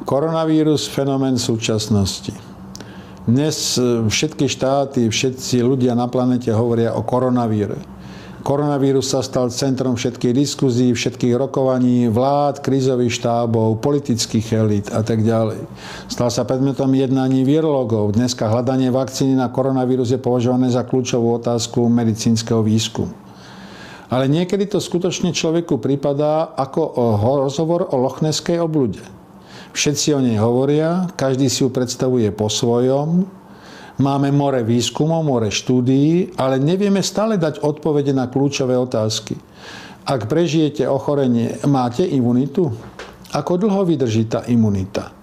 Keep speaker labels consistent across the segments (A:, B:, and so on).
A: Koronavírus, fenomén súčasnosti. Dnes všetky štáty, všetci ľudia na planete hovoria o koronavíre. Koronavírus sa stal centrom všetkých diskuzí, všetkých rokovaní vlád, krízových štábov, politických elít a tak ďalej. Stal sa predmetom jednaní virológov. Dneska hľadanie vakcíny na koronavírus je považované za kľúčovú otázku medicínskeho výskumu. Ale niekedy to skutočne človeku pripadá ako rozhovor o Lochneskej oblude. Všetci o nej hovoria, každý si ju predstavuje po svojom. Máme more výskumov, more štúdií, ale nevieme stále dať odpovede na kľúčové otázky. Ak prežijete ochorenie, máte imunitu? Ako dlho vydrží tá imunita?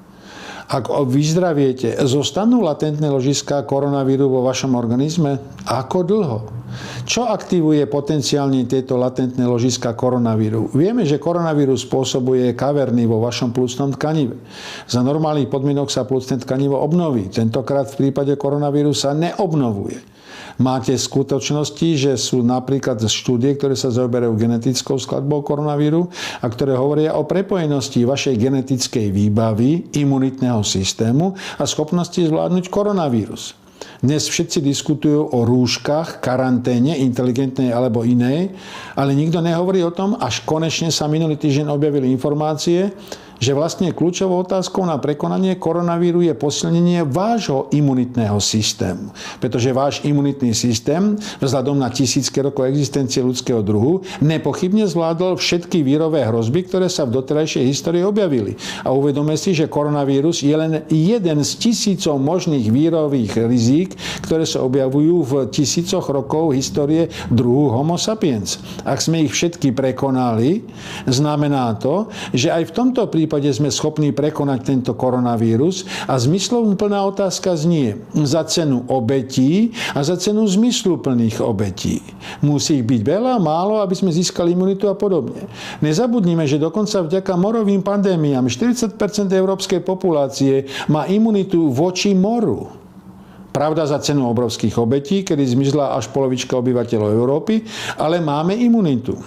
A: Ak vyzdraviete, zostanú latentné ložiská koronavíru vo vašom organizme? Ako dlho? Čo aktivuje potenciálne tieto latentné ložiská koronavíru? Vieme, že koronavírus spôsobuje kaverny vo vašom plúcnom tkanive. Za normálnych podmienok sa plúcne tkanivo obnoví. Tentokrát v prípade koronavíru sa neobnovuje. Máte skutočnosti, že sú napríklad štúdie, ktoré sa zaoberajú genetickou skladbou koronavíru a ktoré hovoria o prepojenosti vašej genetickej výbavy, imunitného systému a schopnosti zvládnuť koronavírus. Dnes všetci diskutujú o rúškach, karanténe, inteligentnej alebo inej, ale nikto nehovorí o tom, až konečne sa minulý týždeň objavili informácie, že vlastne kľúčovou otázkou na prekonanie koronavíru je posilnenie vášho imunitného systému. Pretože váš imunitný systém, vzhľadom na tisícky rokov existencie ľudského druhu, nepochybne zvládol všetky vírové hrozby, ktoré sa v doterajšej histórii objavili. A uvedome si, že koronavírus je len jeden z tisícov možných vírových rizík, ktoré sa objavujú v tisícoch rokov histórie druhu Homo sapiens. Ak sme ich všetky prekonali, znamená to, že aj v tomto prípade sme schopní prekonať tento koronavírus a zmysluplná otázka znie za cenu obetí a za cenu zmysluplných obetí. Musí ich byť veľa, málo, aby sme získali imunitu a podobne. Nezabudnime, že dokonca vďaka morovým pandémiám 40% európskej populácie má imunitu voči moru. Pravda, za cenu obrovských obetí, kedy zmizla až polovička obyvateľov Európy, ale máme imunitu.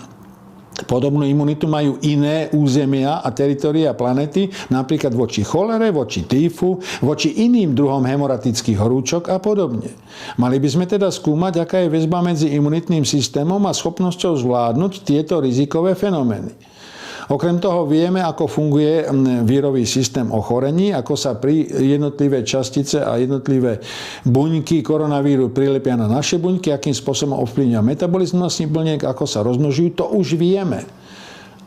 A: Podobnú imunitu majú iné územia a teritoria planety, napríklad voči cholere, voči týfu, voči iným druhom hemoratických horúčok a podobne. Mali by sme teda skúmať, aká je väzba medzi imunitným systémom a schopnosťou zvládnuť tieto rizikové fenomény. Okrem toho vieme, ako funguje vírový systém ochorení, ako sa pri jednotlivé častice a jednotlivé buňky koronavíru prilepia na naše buňky, akým spôsobom ovplyvňujú metabolizmus buniek, ako sa rozmnožujú, to už vieme.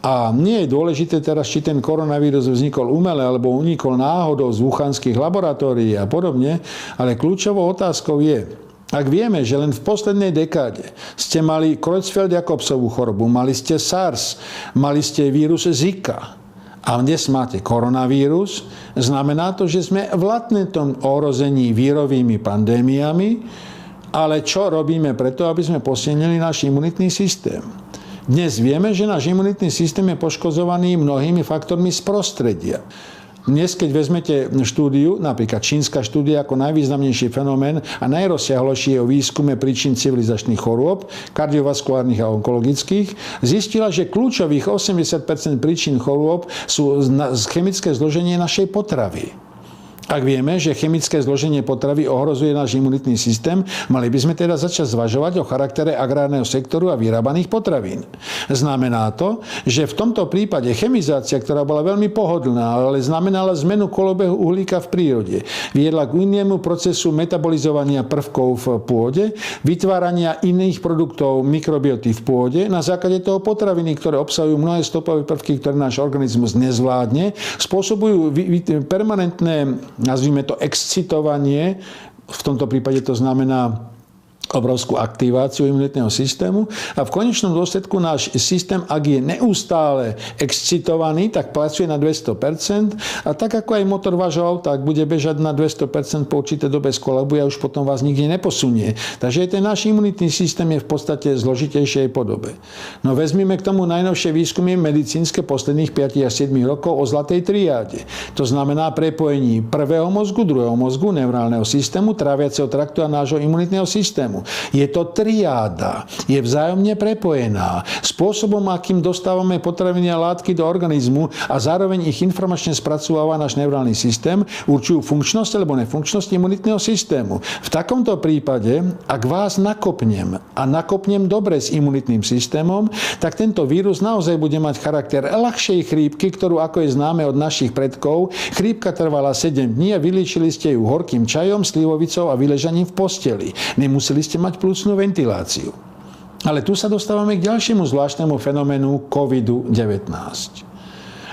A: A nie je dôležité teraz, či ten koronavírus vznikol umele alebo unikol náhodou z wuhanských laboratórií a podobne, ale kľúčovou otázkou je, ak vieme, že len v poslednej dekáde ste mali Creutzfeldt-Jakobsovú chorobu, mali ste SARS, mali ste vírus Zika a dnes máte koronavírus, znamená to, že sme v latentnom ohrození vírovými pandémiami, ale čo robíme preto, aby sme posilnili náš imunitný systém? Dnes vieme, že náš imunitný systém je poškozovaný mnohými faktormi z prostredia. Dnes, keď vezmete štúdiu, napríklad čínska štúdia ako najvýznamnejší fenomén a najrozsiahlejšie o výskume príčin civilizačných chorôb, kardiovaskulárnych a onkologických, zistila, že kľúčových 80% príčin chorôb sú chemické zloženie našej potravy. Ak vieme, že chemické zloženie potravy ohrozuje náš imunitný systém, mali by sme teda začať zvažovať o charaktere agrárneho sektoru a vyrábaných potravín. Znamená to, že v tomto prípade chemizácia, ktorá bola veľmi pohodlná, ale znamenala zmenu kolobehu uhlíka v prírode, viedla k inému procesu metabolizovania prvkov v pôde, vytvárania iných produktov mikrobioty v pôde, na základe toho potraviny, ktoré obsahujú mnohé stopové prvky, ktoré náš organizmus nezvládne, spôsobujú permanentné, nazvime to, excitovanie, v tomto prípade to znamená obrovskú aktiváciu imunitného systému a v konečnom dôsledku náš systém, ak je neustále excitovaný, tak pracuje na 200% a tak ako aj motor vášho auta, ak bude bežať na 200% po určitej dobe skolabuje a už potom vás nikde neposunie. Takže ten náš imunitný systém je v podstate zložitejšej podobe. No vezmime k tomu najnovšie výskumy medicínske posledných 5 až 7 rokov o zlatej triáde. To znamená prepojení prvého mozgu, druhého mozgu, neurálneho systému, tráviaceho traktu a nášho imunitného systému. systému. Je to triáda, je vzájomne prepojená. Spôsobom, akým dostávame potraviny a látky do organizmu a zároveň ich informačne spracováva náš neurálny systém, určujú funkčnosť alebo nefunkčnosť imunitného systému. V takomto prípade, ak vás nakopnem a nakopnem dobre s imunitným systémom, tak tento vírus naozaj bude mať charakter ľahšej chrípky, ktorú, ako je známe od našich predkov, chrípka trvala 7 dní a vyliečili ste ju horkým čajom, slivovicou a vyležaním v posteli. Nemuseli ste mať plúcnu ventiláciu. Ale tu sa dostávame k ďalšiemu zvláštnemu fenoménu COVID-19.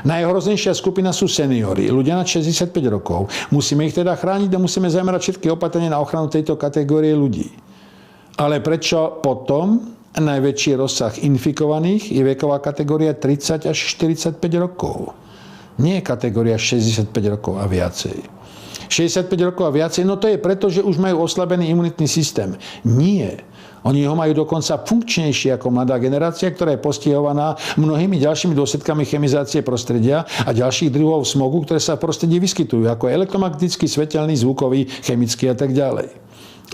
A: Najhroznejšia skupina sú seniori, ľudia nad 65 rokov. Musíme ich teda chrániť a musíme zamerať všetky opatrenia na ochranu tejto kategórie ľudí. Ale prečo potom najväčší rozsah infikovaných je veková kategória 30 až 45 rokov? Nie je kategória 65 rokov a viacej. 65 rokov a viacej, no to je preto, že už majú oslabený imunitný systém. Nie. Oni ho majú dokonca funkčnejšie ako mladá generácia, ktorá je postihovaná mnohými ďalšími dôsledkami chemizácie prostredia a ďalších druhov smogu, ktoré sa v prostredí vyskytujú, ako elektromagnetický, svetelný, zvukový, chemický a tak ďalej.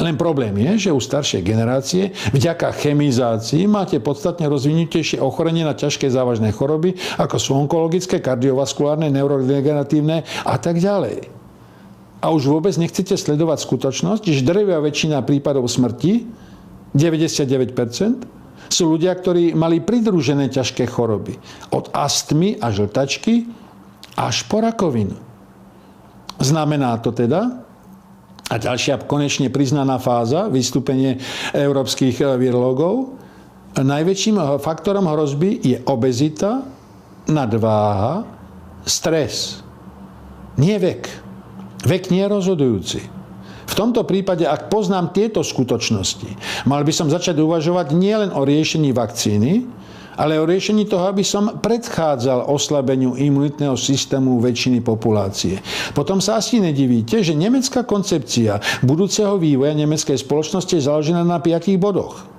A: Len problém je, že u staršej generácie vďaka chemizácii máte podstatne rozvinutejšie ochorenie na ťažké závažné choroby, ako sú onkologické, kardiovaskulárne, neurodegeneratívne a tak ďalej. A už vôbec nechcete sledovať skutočnosť, že drvivá väčšina prípadov smrti, 99%, sú ľudia, ktorí mali pridružené ťažké choroby. Od astmy a žltačky až po rakovinu. Znamená to teda, a ďalšia konečne priznaná fáza, vystúpenie európskych virológov, najväčším faktorom hrozby je obezita, nadváha, stres. Nie vek. Vek nie je rozhodujúci. V tomto prípade, ak poznám tieto skutočnosti, mal by som začať uvažovať nielen o riešení vakcíny, ale o riešení toho, aby som predchádzal oslabeniu imunitného systému väčšiny populácie. Potom sa asi nedivíte, že nemecká koncepcia budúceho vývoja nemeckej spoločnosti je založená na 5 bodoch.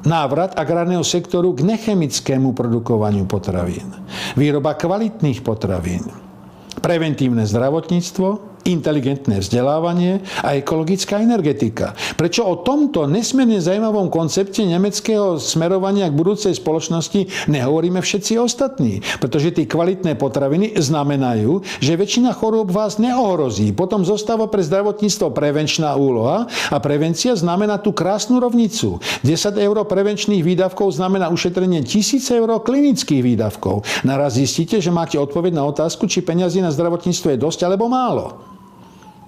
A: Návrat agrárneho sektoru k nechemickému produkovaniu potravín. Výroba kvalitných potravín. Preventívne zdravotníctvo, inteligentné vzdelávanie a ekologická energetika. Prečo o tomto nesmierne zaujímavom koncepte nemeckého smerovania k budúcej spoločnosti nehovoríme všetci ostatní? Pretože tie kvalitné potraviny znamenajú, že väčšina chorôb vás neohrozí. Potom zostáva pre zdravotníctvo prevenčná úloha a prevencia znamená tú krásnu rovnicu. 10 eur prevenčných výdavkov znamená ušetrenie 1000 eur klinických výdavkov. Naraz zistíte, že máte odpoveď na otázku, či peňazí na zdravotníctvo je dosť alebo málo.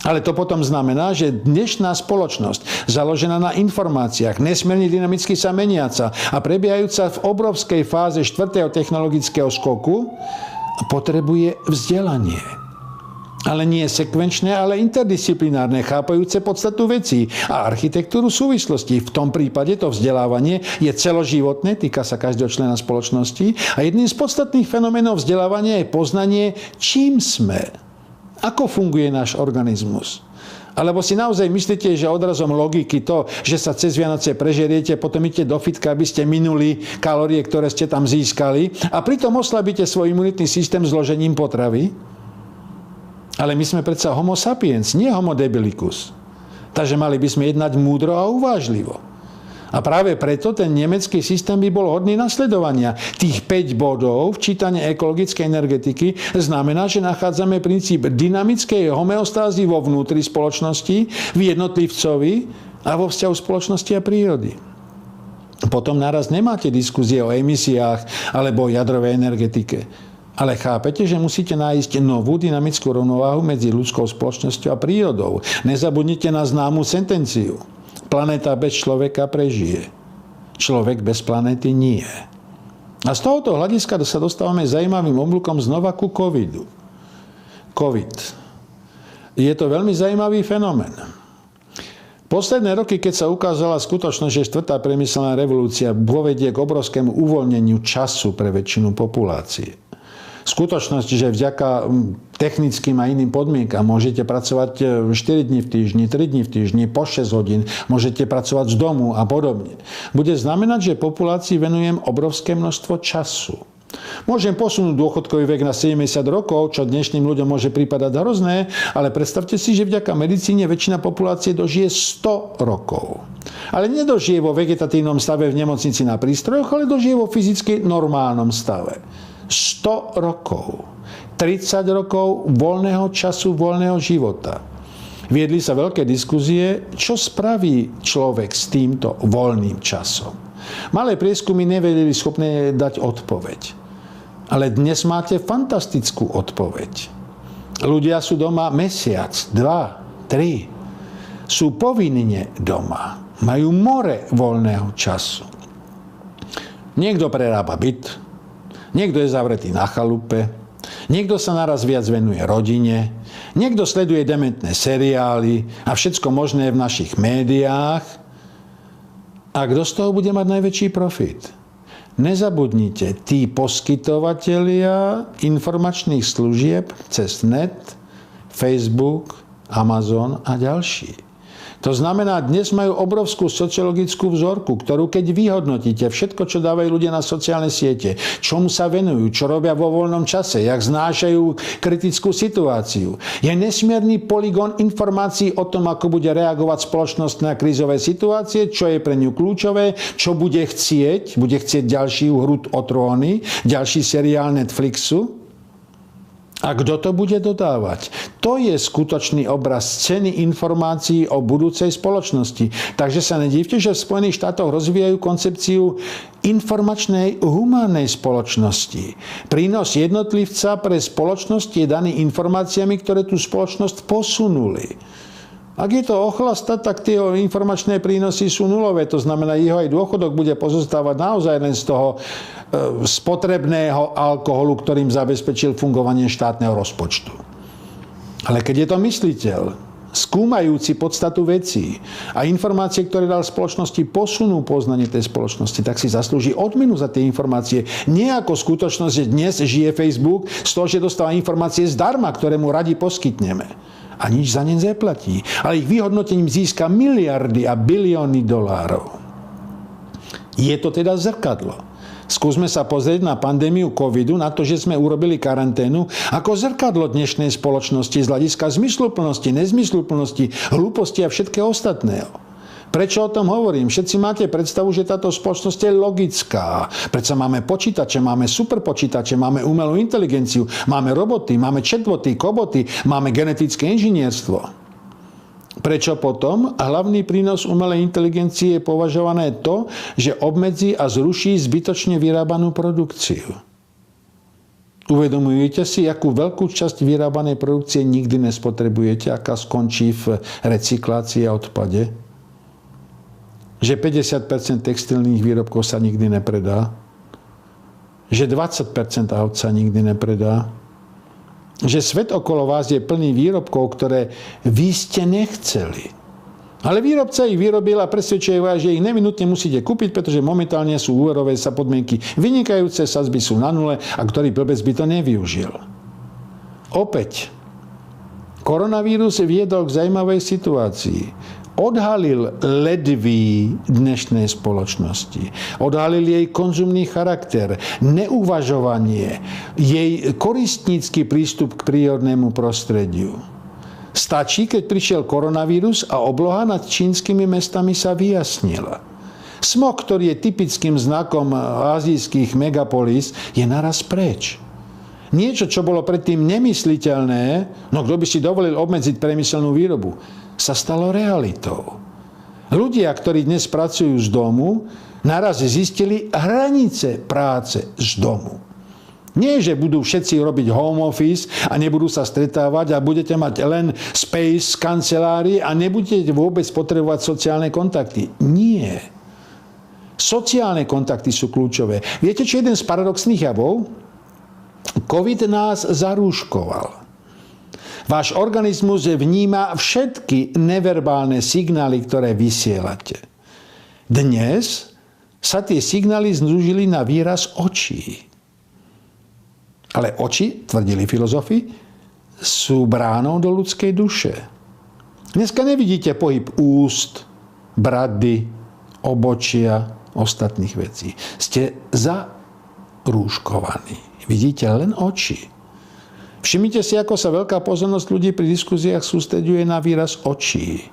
A: Ale to potom znamená, že dnešná spoločnosť, založená na informáciách, nesmierne dynamicky sa meniaca a prebiehajúca v obrovskej fáze 4. technologického skoku, potrebuje vzdelanie. Ale nie sekvenčné, ale interdisciplinárne, chápajúce podstatu vecí a architektúru súvislosti. V tom prípade to vzdelávanie je celoživotné, týka sa každého člena spoločnosti a jedným z podstatných fenoménov vzdelávania je poznanie, čím sme. Ako funguje náš organizmus? Alebo si naozaj myslíte, že odrazom logiky to, že sa cez Vianoce prežeriete, potom idete do fitka, aby ste minuli kalórie, ktoré ste tam získali a pritom oslabíte svoj imunitný systém zložením potravy? Ale my sme predsa homo sapiens, nie homo debilicus. Takže mali by sme jednať múdro a uvážlivo. A práve preto ten nemecký systém by bol hodný nasledovania. Tých 5 bodov v čítaní ekologickej energetiky znamená, že nachádzame princíp dynamickej homeostázy vo vnútri spoločnosti, v jednotlivcovi a vo vzťahu spoločnosti a prírody. Potom naraz nemáte diskusie o emisiách alebo o jadrovej energetike. Ale chápete, že musíte nájsť novú dynamickú rovnováhu medzi ľudskou spoločnosťou a prírodou. Nezabudnite na známu sentenciu. Planéta bez človeka prežije. Človek bez planéty nie. A z tohoto hľadiska sa dostávame zaujímavým oblúkom znova ku covidu. Covid. Je to veľmi zaujímavý fenomén. Posledné roky, keď sa ukázala skutočnosť, že 4. priemyselná revolúcia povedie k obrovskému uvoľneniu času pre väčšinu populácie. Skutočnosť, že vďaka technickým a iným podmienkam môžete pracovať 4 dní v týždni, 3 dní v týždni, po 6 hodín, môžete pracovať z domu a podobne. Bude znamenať, že populácii venujem obrovské množstvo času. Môžem posunúť dôchodkový vek na 70 rokov, čo dnešným ľuďom môže pripadať hrozné, ale predstavte si, že vďaka medicíne väčšina populácie dožije 100 rokov. Ale nedožije vo vegetatívnom stave v nemocnici na prístrojoch, ale dožije vo fyzicky normálnom stave. 100 rokov. 30 rokov voľného času, voľného života. Viedli sa veľké diskusie, čo spraví človek s týmto voľným časom. Malé prieskumy nevedeli schopné dať odpoveď. Ale dnes máte fantastickú odpoveď. Ľudia sú doma mesiac, 2, 3. Sú povinne doma. Majú more voľného času. Niekto prerába byt, niekto je zavretý na chalupe, niekto sa naraz viac venuje rodine, niekto sleduje dementné seriály a všetko možné v našich médiách. A kto z toho bude mať najväčší profit? Nezabudnite, tí poskytovatelia informačných služieb cez net, Facebook, Amazon a ďalší. To znamená, dnes majú obrovskú sociologickú vzorku, ktorú keď vyhodnotíte všetko, čo dávajú ľudia na sociálne siete, čomu sa venujú, čo robia vo voľnom čase, jak znášajú kritickú situáciu, je nesmierny poligón informácií o tom, ako bude reagovať spoločnosť na krízové situácie, čo je pre ňu kľúčové, čo bude chcieť ďalší hru o tróny, ďalší seriál Netflixu. A kto to bude dodávať? To je skutočný obraz ceny informácií o budúcej spoločnosti. Takže sa nedívte, že v Spojených štátoch rozvíjajú koncepciu informačnej humánnej spoločnosti. Prínos jednotlivca pre spoločnosť je daný informáciami, ktoré tú spoločnosť posunuli. Ak je to ochlasta, tak tie informačné prínosy sú nulové. To znamená, jeho aj dôchodok bude pozostávať naozaj len z toho spotrebného alkoholu, ktorým zabezpečil fungovanie štátneho rozpočtu. Ale keď je to mysliteľ, skúmajúci podstatu vecí a informácie, ktoré dal spoločnosti, posunú poznanie tej spoločnosti, tak si zaslúži odmenu za tie informácie. Nie ako skutočnosť, že dnes žije Facebook z toho, že dostáva informácie zdarma, ktoré mu radi poskytneme. A nič za ne neplatí. Ale ich vyhodnotením získa miliardy a bilióny dolárov. Je to teda zrkadlo. Skúsme sa pozrieť na pandémiu covidu, na to, že sme urobili karanténu, ako zrkadlo dnešnej spoločnosti z hľadiska zmysluplnosti, nezmysluplnosti, hlúposti a všetkého ostatného. Prečo o tom hovorím? Všetci máte predstavu, že táto spoločnosť je logická. Prečo máme počítače, máme superpočítače, máme umelú inteligenciu, máme roboty, máme chatboty, koboty, máme genetické inžinierstvo. Prečo potom hlavný prínos umelej inteligencie je považované to, že obmedzí a zruší zbytočne vyrábanú produkciu? Uvedomujete si, akú veľkú časť vyrábanej produkcie nikdy nespotrebujete, aká skončí v recyklácii a odpade? Že 50% textilných výrobkov sa nikdy nepredá? Že 20% aut sa nikdy nepredá? Že svet okolo vás je plný výrobkov, ktoré vy ste nechceli. Ale výrobca ich vyrobil a presvedčuje vás, že ich neminutne musíte kúpiť, pretože momentálne sú úverové sa podmienky vynikajúce, sadzby sú na nule a ktorý blbec by to nevyužil. Opäť, koronavírus viedol k zaujímavej situácii. Odhalil ledví dnešnej spoločnosti. Odhalil jej konzumný charakter, neuvažovanie, jej koristnícky prístup k prírodnému prostrediu. Stačí, keď prišiel koronavírus a obloha nad čínskymi mestami sa vyjasnila. Smog, ktorý je typickým znakom azijských megapolis, je naraz preč. Niečo, čo bolo predtým nemysliteľné, no kto by si dovolil obmedziť priemyselnú výrobu, sa stalo realitou. Ľudia, ktorí dnes pracujú z domu, naraz zistili hranice práce z domu. Nie, že budú všetci robiť home office a nebudú sa stretávať a budete mať len space kancelárii a nebudete vôbec potrebovať sociálne kontakty. Nie. Sociálne kontakty sú kľúčové. Viete, čo je jeden z paradoxných javov? COVID nás zarúškoval. Váš organizmus vníma všetky neverbálne signály, ktoré vysielate. Dnes sa tie signály zúžili na výraz očí. Ale oči, tvrdili filozofi, sú bránou do ľudskej duše. Dneska nevidíte pohyb úst, brady, obočia, ostatných vecí. Ste zarúškovaní. Vidíte len oči. Všimnite si, ako sa veľká pozornosť ľudí pri diskuziách sústreďuje na výraz očí.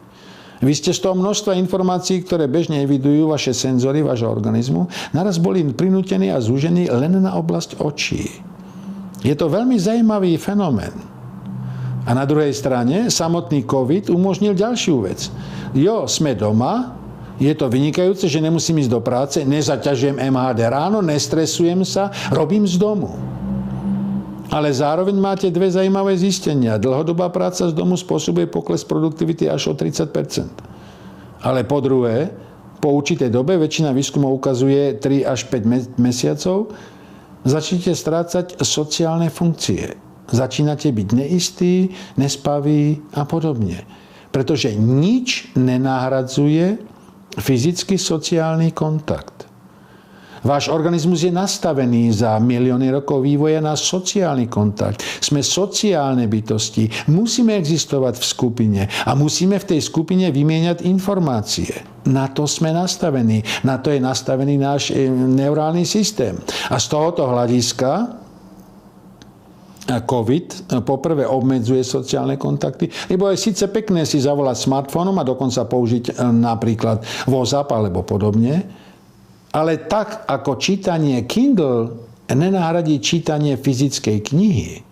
A: Vy ste z toho množstva informácií, ktoré bežne evidujú vaše senzory, vášho organizmu, naraz boli prinútení a zúžení len na oblasť očí. Je to veľmi zaujímavý fenomén. A na druhej strane samotný COVID umožnil ďalšiu vec. Sme doma, je to vynikajúce, že nemusím ísť do práce, nezaťažujem MHD ráno, nestresujem sa, robím z domu. Ale zároveň máte dve zaujímavé zistenia. Dlhodobá práca z domu spôsobuje pokles produktivity až o 30%. Ale po druhé, po určitej dobe, väčšina výskumov ukazuje 3 až 5 mesiacov, začnete strácať sociálne funkcie. Začínate byť neistí, nespaví a podobne. Pretože nič nenahradzuje fyzický sociálny kontakt. Váš organizmus je nastavený za milióny rokov vývoja na sociálny kontakt. Sme sociálne bytosti. Musíme existovať v skupine a musíme v tej skupine vymieňať informácie. Na to sme nastavení. Na to je nastavený náš neurálny systém. A z tohoto hľadiska COVID poprvé obmedzuje sociálne kontakty, lebo je síce pekné si zavolať smartfónom a dokonca použiť napríklad WhatsApp alebo podobne, ale tak ako čítanie Kindle nenahradí čítanie fyzickej knihy,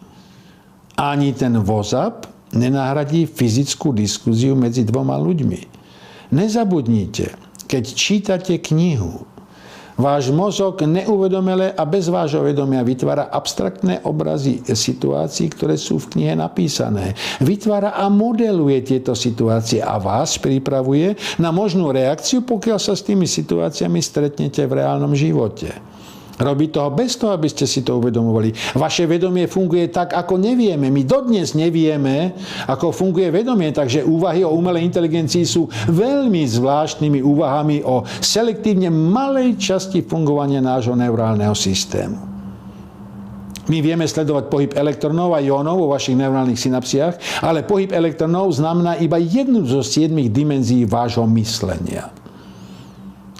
A: ani ten WhatsApp nenahradí fyzickú diskuziu medzi dvoma ľuďmi. Nezabudnite, keď čítate knihu, váš mozog neuvedomele a bez vášho vedomia vytvára abstraktné obrazy situácií, ktoré sú v knihe napísané. Vytvára a modeluje tieto situácie a vás pripravuje na možnú reakciu, pokiaľ sa s tými situáciami stretnete v reálnom živote. Robí toho bez toho, aby ste si to uvedomovali. Vaše vedomie funguje tak, ako nevieme. My dodnes nevieme, ako funguje vedomie, takže úvahy o umelej inteligencii sú veľmi zvláštnymi úvahami o selektívne malej časti fungovania nášho neurálneho systému. My vieme sledovať pohyb elektronov a jónov vo vašich neurálnych synapsiách, ale pohyb elektronov znamená iba jednu zo 7 dimenzií vášho myslenia.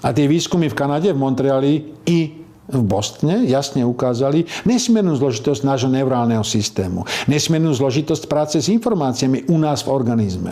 A: A tie výskumy v Kanade, v Montreali i v Bostone jasne ukázali nesmiernú zložitosť nášho neurálneho systému. Nesmiernú zložitosť práce s informáciami u nás v organizme.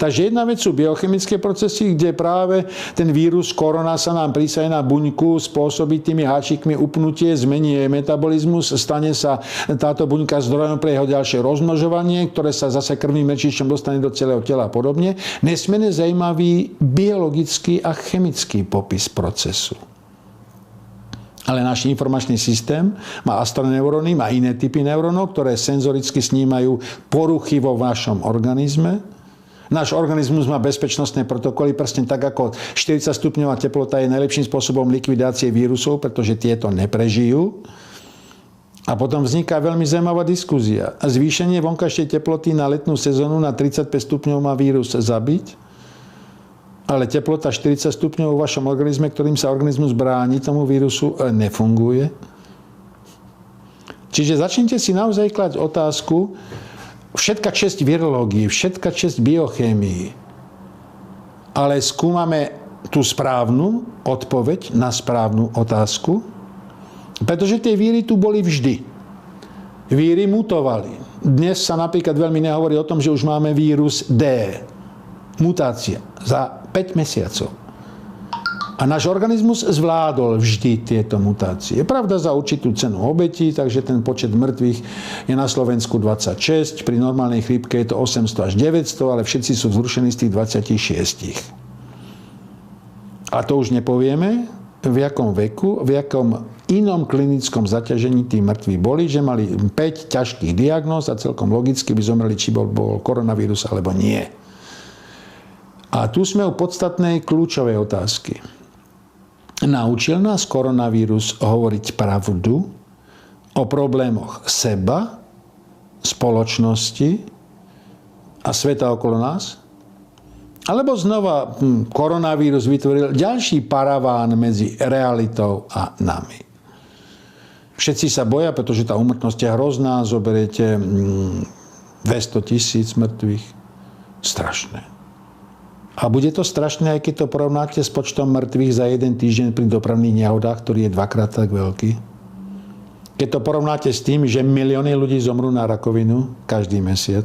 A: Takže jedna vec sú biochemické procesy, kde práve ten vírus korona sa nám prísaje na buňku, spôsobí tými háčikmi upnutie, zmení jej metabolizmus, stane sa táto buňka zdrojom pre jeho ďalšie rozmnožovanie, ktoré sa zase krvným mečišťom dostane do celého tela a podobne. Nesmierne zaujímavý biologický a chemický popis procesu. Ale náš informačný systém má astroneuróny, má iné typy neurónov, ktoré senzoricky snímajú poruchy vo vašom organizme. Náš organizmus má bezpečnostné protokoly, presne tak ako 40 stupňová teplota je najlepším spôsobom likvidácie vírusov, pretože tieto neprežijú. A potom vzniká veľmi zaujímavá diskuzia. Zvýšenie vonkajšej teploty na letnú sezónu na 35 stupňov má vírus zabiť, ale teplota 40 stupňov vo vašom organizme, ktorým sa organizmus bráni tomu vírusu, nefunguje. Čiže začnite si naozaj klásť otázku, všetka česť virológii, všetka česť biochémii, ale skúmame tú správnu odpoveď na správnu otázku, pretože tie víry tu boli vždy. Víry mutovali. Dnes sa napríklad veľmi nehovorí o tom, že už máme vírus D. Mutácia za 5 mesiacov. A náš organizmus zvládol vždy tieto mutácie. Pravda za určitú cenu obetí, takže ten počet mŕtvych je na Slovensku 26, pri normálnej chrípke je to 800 až 900, ale všetci sú vzrušení z tých 26. A to už nepovieme, v jakom veku, v jakom inom klinickom zaťažení tí mŕtvi boli, že mali 5 ťažkých diagnóz a celkom logicky by zomreli, či bol koronavírus alebo nie. A tu sme u podstatnej kľúčovej otázky. Naučil nás koronavírus hovoriť pravdu o problémoch seba, spoločnosti a sveta okolo nás? Alebo znova koronavírus vytvoril ďalší paraván medzi realitou a nami? Všetci sa boja, pretože tá úmrtnosť je hrozná. Zoberiete 200 000 mŕtvych. Strašné. A bude to strašné, aj keď to porovnáte s počtom mŕtvych za jeden týždeň pri dopravných nehodách, ktorý je 2-krát tak veľký. Keď to porovnáte s tým, že milióny ľudí zomrú na rakovinu každý mesiac.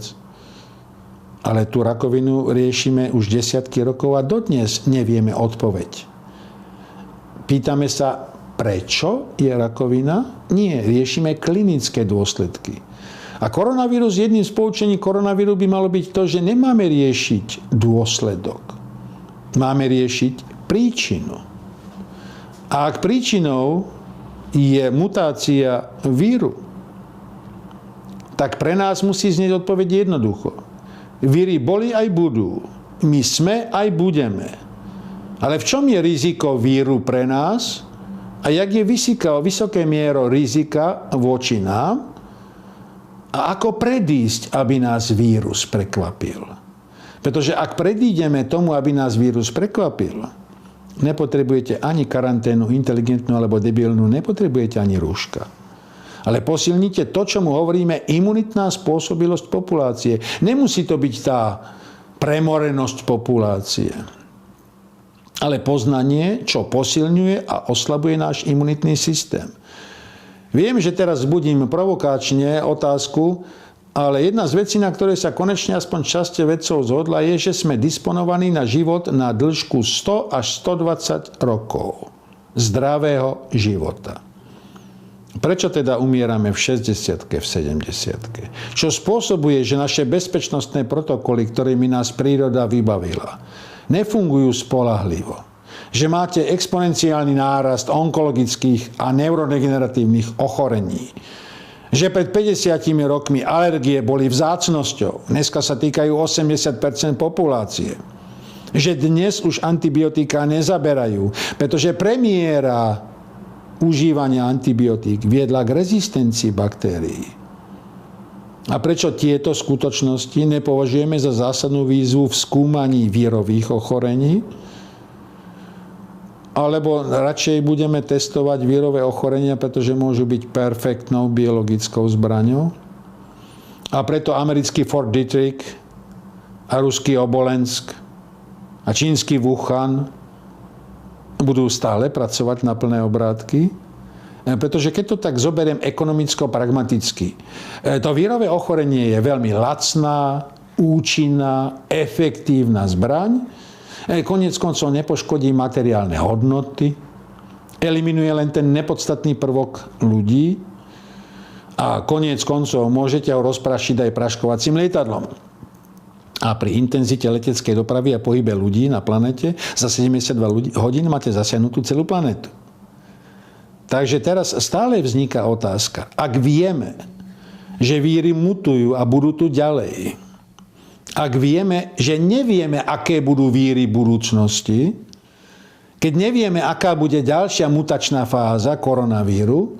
A: Ale tú rakovinu riešime už desiatky rokov a dodnes nevieme odpoveď. Pýtame sa, prečo je rakovina? Nie, riešime klinické dôsledky. A koronavírus, jedným z poučení koronavíru by malo byť to, že nemáme riešiť dôsledok. Máme riešiť príčinu. A ak príčinou je mutácia víru, tak pre nás musí znieť odpoveď jednoducho. Víry boli aj budú. My sme aj budeme. Ale v čom je riziko víru pre nás? A jak je vysoké miero rizika voči nám? A ako predísť, aby nás vírus prekvapil? Pretože ak predídeme tomu, aby nás vírus prekvapil, nepotrebujete ani karanténu inteligentnú alebo debilnú, nepotrebujete ani rúška. Ale posilnite to, čo mu hovoríme imunitná spôsobilosť populácie. Nemusí to byť tá premorenosť populácie. Ale poznanie, čo posilňuje a oslabuje náš imunitný systém. Viem, že teraz budím provokačne otázku, ale jedna z vecí, na ktorej sa konečne aspoň časť vedcov zhodla, je, že sme disponovaní na život na dĺžku 100 až 120 rokov zdravého života. Prečo teda umierame v 60-ke, v 70-ke? Čo spôsobuje, že naše bezpečnostné protokoly, ktorými nás príroda vybavila, nefungujú spoľahlivo? Že máte exponenciálny nárast onkologických a neurodegeneratívnych ochorení? Že pred 50 rokmi alergie boli vzácnosťou, dneska sa týkajú 80% populácie? Že dnes už antibiotika nezaberajú, pretože premiéra užívania antibiotík viedla k rezistencii baktérií. A prečo tieto skutočnosti nepovažujeme za zásadnú výzvu v skúmaní vírových ochorení? Alebo radšej budeme testovať vírové ochorenia, pretože môžu byť perfektnou biologickou zbraňou? A preto americký Fort Detrick a ruský Obolensk a čínsky Wuhan budú stále pracovať na plné obrátky? Pretože keď to tak zoberiem ekonomicko-pragmaticky, to vírové ochorenie je veľmi lacná, účinná, efektívna zbraň, koniec koncov nepoškodí materiálne hodnoty, eliminuje len ten nepodstatný prvok ľudí a koniec koncov môžete ho rozprašiť aj praškovacím lietadlom. A pri intenzite leteckej dopravy a pohybe ľudí na planete za 72 hodín máte zasiahnutú celú planetu. Takže teraz stále vzniká otázka. Ak vieme, že víry mutujú a budú tu ďalej, ak vieme, že nevieme, aké budú víry budúcnosti, keď nevieme, aká bude ďalšia mutačná fáza koronavíru,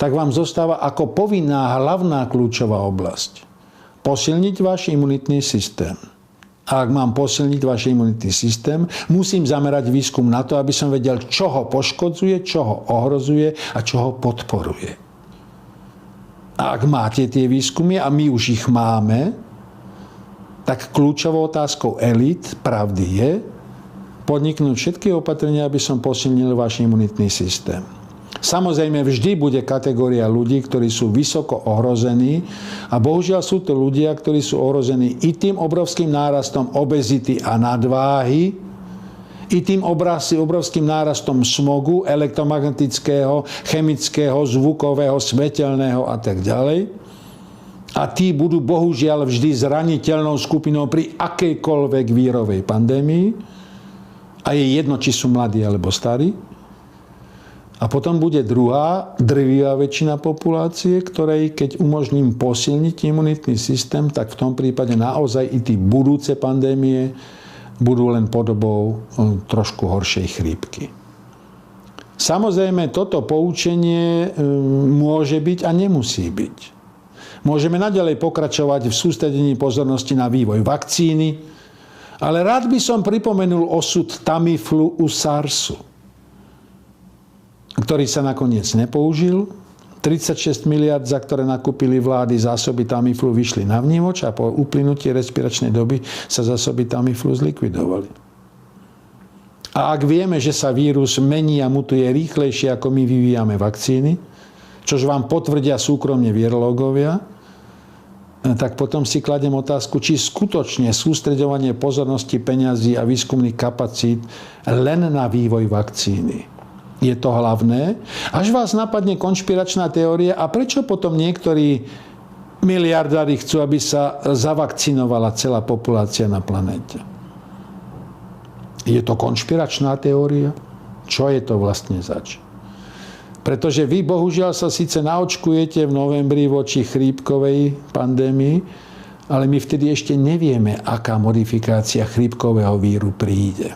A: tak vám zostáva ako povinná hlavná kľúčová oblasť posilniť váš imunitný systém. A ak mám posilniť váš imunitný systém, musím zamerať výskum na to, aby som vedel, čo ho poškodzuje, čo ho ohrozuje a čo ho podporuje. A ak máte tie výskumy, a my už ich máme, tak kľúčovou otázkou elít pravdy je podniknúť všetky opatrenia, aby som posilnil váš imunitný systém. Samozrejme, vždy bude kategória ľudí, ktorí sú vysoko ohrození a bohužiaľ sú to ľudia, ktorí sú ohrození i tým obrovským nárastom obezity a nadváhy, i tým obrovským nárastom smogu elektromagnetického, chemického, zvukového, svetelného a tak ďalej. A tí budú bohužiaľ vždy zraniteľnou skupinou pri akejkoľvek vírovej pandémii. A je jedno, či sú mladí alebo starí. A potom bude druhá, drvivá väčšina populácie, ktorej, keď umožním posilniť imunitný systém, tak v tom prípade naozaj i tí budúce pandémie budú len podobou trošku horšej chrípky. Samozrejme, toto poučenie môže byť a nemusí byť. Môžeme naďalej pokračovať v sústredení pozornosti na vývoj vakcíny, ale rád by som pripomenul osud Tamiflu u SARSu, ktorý sa nakoniec nepoužil. 36 miliard, za ktoré nakúpili vlády zásoby Tamiflu, vyšli na vnívoč a po uplynutí respiračnej doby sa zásoby Tamiflu zlikvidovali. A ak vieme, že sa vírus mení a mutuje rýchlejšie, ako my vyvíjame vakcíny, čož vám potvrdia súkromne virológovia, tak potom si kladem otázku, či skutočne sústreďovanie pozornosti, peňazí a výskumných kapacít len na vývoj vakcíny je to hlavné. Až vás napadne konšpiračná teória, a prečo potom niektorí miliardári chcú, aby sa zavakcinovala celá populácia na planéte? Je to konšpiračná teória? Čo je to vlastne zač? Pretože vy, bohužiaľ, sa síce naočkujete v novembri voči chrípkovej pandémii, ale my vtedy ešte nevieme, aká modifikácia chrípkového víru príde.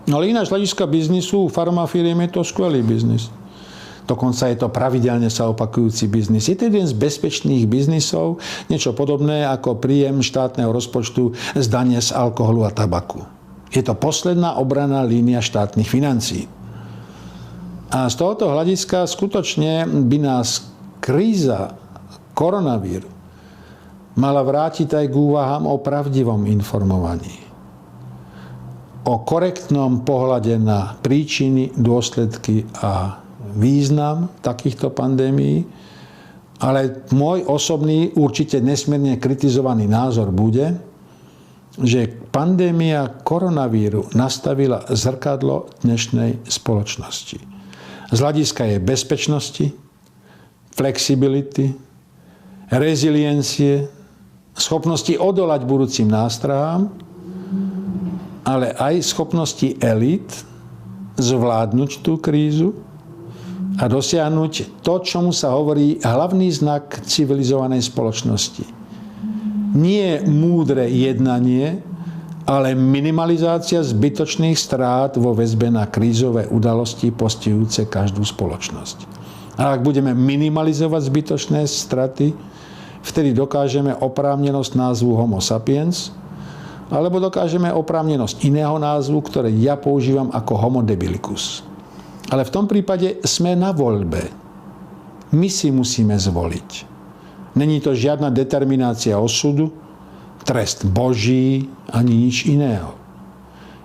A: Ale ináč, hľadiska biznisu, u farmafíriem je to skvelý biznis. Dokonca je to pravidelne sa opakujúci biznis. Je to jeden z bezpečných biznisov, niečo podobné ako príjem štátneho rozpočtu z dane z alkoholu a tabaku. Je to posledná obranná línia štátnych financií. A z tohoto hľadiska skutočne by nás kríza koronavíru mala vrátiť aj k úvahám o pravdivom informovaní. O korektnom pohľade na príčiny, dôsledky a význam takýchto pandémií. Ale môj osobný, určite nesmierne kritizovaný názor bude, že pandémia koronavíru nastavila zrkadlo dnešnej spoločnosti. Z hľadiska jej bezpečnosti, flexibility, reziliencie, schopnosti odolať budúcim nástrahám, ale aj schopnosti elít zvládnuť tú krízu a dosiahnuť to, čomu sa hovorí hlavný znak civilizovanej spoločnosti. Nie múdre jednanie, ale minimalizácia zbytočných strát vo väzbe na krízové udalosti postihujúce každú spoločnosť. A ak budeme minimalizovať zbytočné straty, vtedy dokážeme oprávnenosť názvu Homo sapiens, alebo dokážeme oprávnenosť iného názvu, ktoré ja používam ako Homo debilicus. Ale v tom prípade sme na voľbe. My si musíme zvoliť. Není to žiadna determinácia osudu, trest Boží, ani nič iného.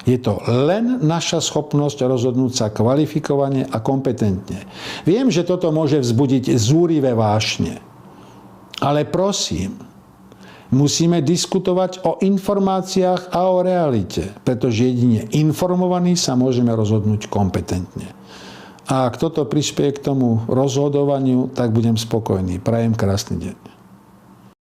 A: Je to len naša schopnosť rozhodnúť sa kvalifikovane a kompetentne. Viem, že toto môže vzbudiť zúrivé vášne. Ale prosím, musíme diskutovať o informáciách a o realite, pretože jedine informovaní sa môžeme rozhodnúť kompetentne. A ak toto prispieje k tomu rozhodovaniu, tak budem spokojný. Prajem krásny deň.